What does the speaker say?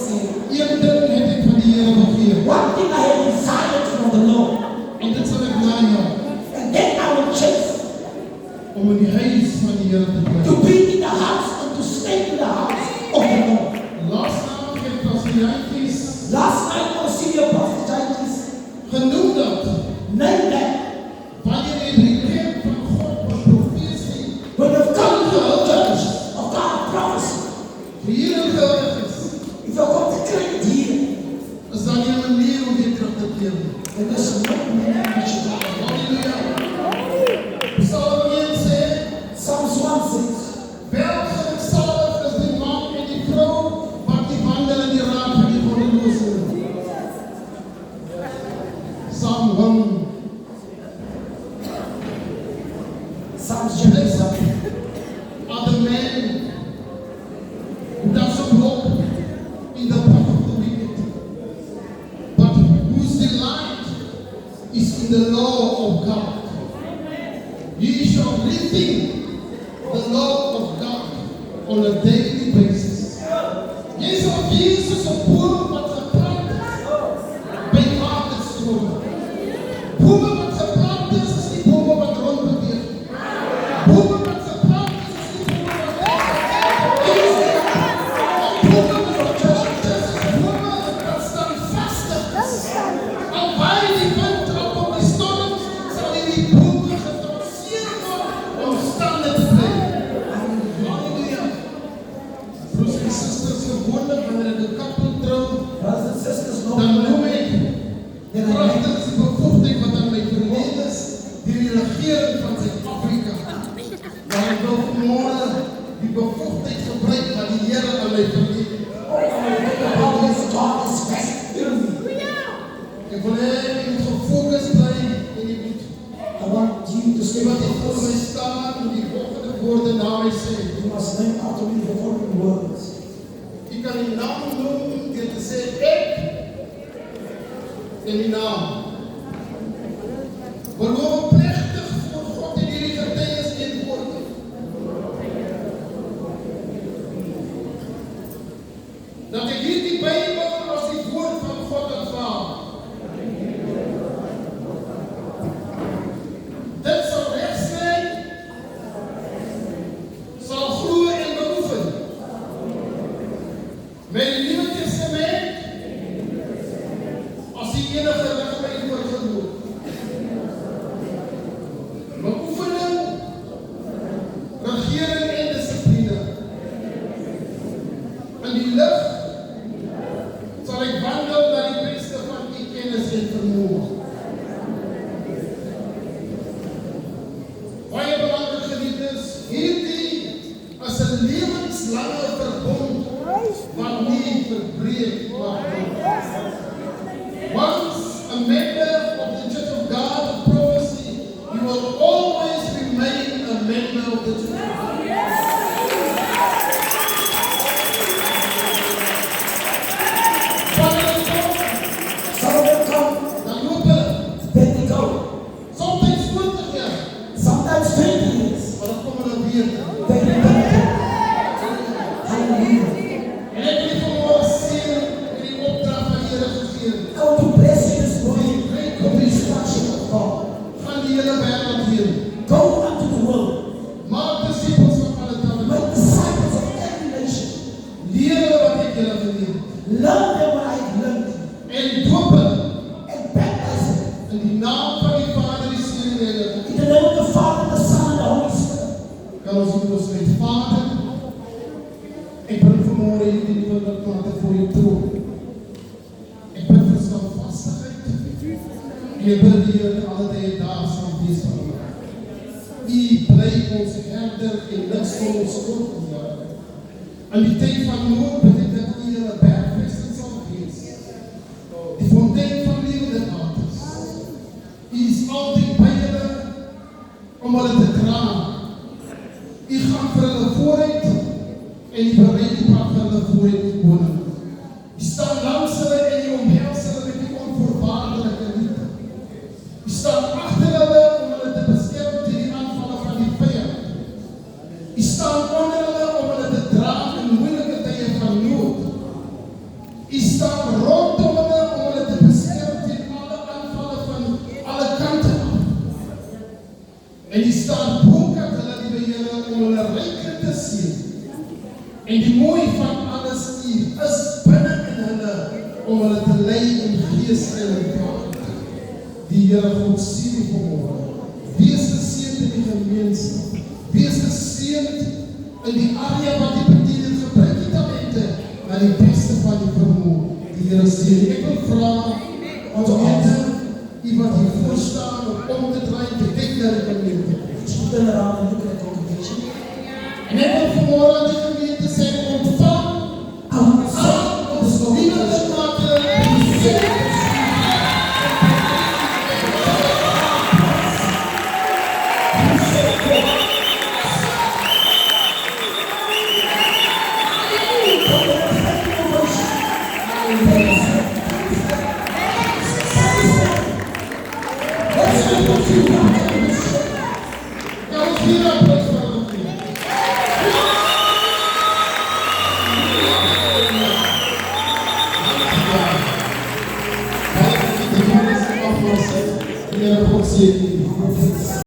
sê. Een ding het ek van die Here begeer. One thing I have desired from the Lord, En dit sal ek najaag and then I will chase om in die huis van die Here te bly. to be in the house and to stay in the house of the Lord. Laasnaand het Pastor Jantjies Last night, our senior pastor Jantjies genoem dat named that wanneer jy die kerk van God op profesie when the come to the church of God prophecy, hier gehuldig is, if you got the credit here, is daar nie 'n manier om weer terug te keer nie. then there's no man which is God. Halleluja. Psalm 1 sê, Psalms 1 says, welgeluksalig is die man en die vrou wat die wandel in die raad van die goddelose. Psalm 1. Psalms chapter 1. Are the man who doesn't walk in the path of the wicked, but whose delight is in the law of God. Ye shall rethink the law of God on a daily basis. Jy sal wees soos 'n boom wat geplant is by waterstrome. Bome wat geplant is die bome wat rondbeweeg. Bome wat geplant is die bome wat bome wat staan vastig is. Al waai die wind op die storm, sal die bome getrotseer word om staande te bly. Halleluja. Broers en susters, gewoonlik wanneer ek 'n koppel trou, Brothers and sisters, no dan noem ek then I kragtens die bevoegdheid wat aan my verleen is, die regering van Suid-Afrika. Maar ek wil vanmôre die bevoegdheid gebruik wat die Here aan my verleen het. how this God is best in me. Ek wil hê jy moet gefokus bly en jy moet I want you to stay wat with ek voor my us. staan en die volgende woorde na my sê. You must learn how to read the following words. Jy kan die naam noem deur te sê ek en die naam. Beloof plegtig voor God en hierdie getuies een woord. Dat ek hierdie Bybel as die woord van God aanvaar. Dit sal regsny, sal glo en beoefen. Met die Nuwe Testament as die enige rigtlyn vir geloof. Beoefening, regering en dissipline. In die lig sal ek wandel na die beste van die kennis en vermoë. Baie belangrike geliefdes, hierdie is 'n lewenslange verbond wat nie verbreek mag word. Once a member of the Church of God of Prophecy, you will always remain a member of the Church of God. Some of them come, Dan loop hulle, then they go. soms 20 jaar, Sometimes 20 years, maar dan kom hulle weer. then they come again. Hallelujah. En ek wil vanmôre seën en die opdrag van die Here gegee. I want to bless you this morning with the instruction of God. Gaan die hele wêreld heen. Go unto the world, Maak disippels van alle tale. make disciples of every nation. Leer hulle wat ek julle geleer het. Learn them what I have learned En doop hulle and baptize them in die naam van die Vader, die Seun en die Heilige Gees. in the name of the Father, the Son, and the Holy Spirit. Kan ons ons met Vader, ek bring vanmôre hierdie nuwe lidmate voor u troon. Ek bid vir standvastigheid. En ek bid die Here alle tye daar sal wees van u. U bly ons herder en niks van ons skuld onmaak. In die tyd van nood bid ek dat u 'n bergvesting sal wees. Die fontein van lewende waters. U is altyd by hulle om hulle te dra. U gaan vir hulle vooruit en u berei die pad vir hulle vooruit die koning. U staan langs hulle en u omhels hulle met die onvoorwaardelike liefde. U staan agter hulle om hulle te beskerm teen die aanvalle van die vyand. U staan onder hulle om hulle te dra in moeilike tye van nood. U staan rondom hulle om hulle te beskerm teen alle aanvalle van alle kante af. En U staan bokant hulle, liewe Here, om hulle ryklik te sien. En die mooi van alles U is binne in hulle om hulle te lei in gees en in kraag. Die Here God sien U vanmôre. Wees geseënd in die gemeenskap. Wees geseënd in die area wat U bedien en gebruik die talente na die beste van die vermoë. Die Here seën. Ek wil vra ons wete U wat hier voor staan om te draai te kyk na die gemeente. Turn around and look at the congregation. En ek wil vanmôre aan die gemeente sê ontvang ons nuwe lidmate die seën. God seën u.